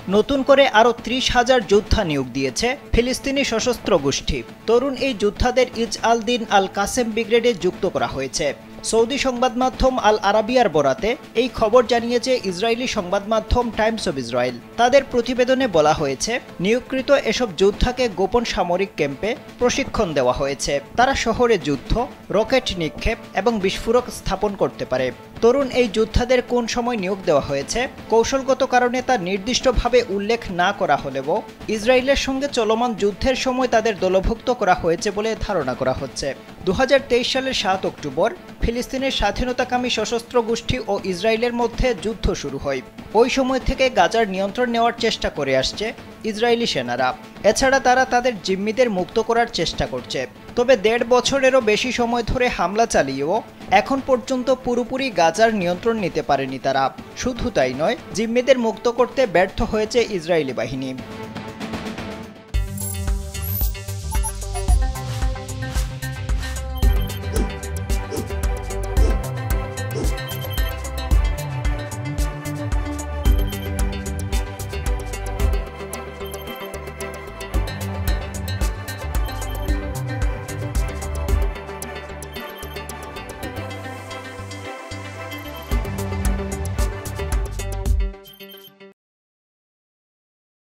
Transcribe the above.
নতুন করে আরও ৩০,০০০ যোদ্ধা নিয়োগ দিয়েছে ফিলিস্তিনি সশস্ত্র গোষ্ঠী। তরুণ এই যোদ্ধাদের ইজআল দিন আল কাসেম ব্রিগেডে যুক্ত করা হয়েছে। সৌদি সংবাদ মাধ্যম আল আরাবিয়ার বরাতে এই খবর জানিয়েছে ইসরায়েলি সংবাদ মাধ্যম টাইমস অব ইসরায়েল। তাদের প্রতিবেদনে বলা হয়েছে, নিয়োগকৃত এসব যোদ্ধাকে গোপন সামরিক ক্যাম্পে প্রশিক্ষণ দেওয়া হয়েছে। তারা শহরে যুদ্ধ, রকেট নিক্ষেপ এবং বিস্ফোরক স্থাপন করতে পারে। তরুণ এই যোদ্ধাদের কোন সময় নিয়োগ দেওয়া হয়েছে কৌশলগত কারণে তা নির্দিষ্টভাবে উল্লেখ না করা হলেও ইসরায়েলের সঙ্গে চলমান যুদ্ধের সময় তাদের দলভুক্ত করা হয়েছে বলে ধারণা করা হচ্ছে। ২০২৩ সালের ৭ অক্টোবর ফিলিস্তিনের স্বাধীনতাকামী সশস্ত্র গোষ্ঠী ও ইসরায়েলের মধ্যে যুদ্ধ শুরু হয়। ওই সময় থেকে গাজার নিয়ন্ত্রণ নেওয়ার চেষ্টা করে আসছে ইসরায়েলি সেনারা। এছাড়া তারা তাদের জিম্মিদের মুক্ত করার চেষ্টা করছে। তবে ১.৫ বছরেরও বেশি সময় ধরে হামলা চালিয়েও এখন পর্যন্ত পুরোপুরি গাজার নিয়ন্ত্রণ নিতে পারেনি তারা। শুধু তাই নয়, জিম্মিদের মুক্ত করতে ব্যর্থ হয়েছে ইসরায়েলি বাহিনী।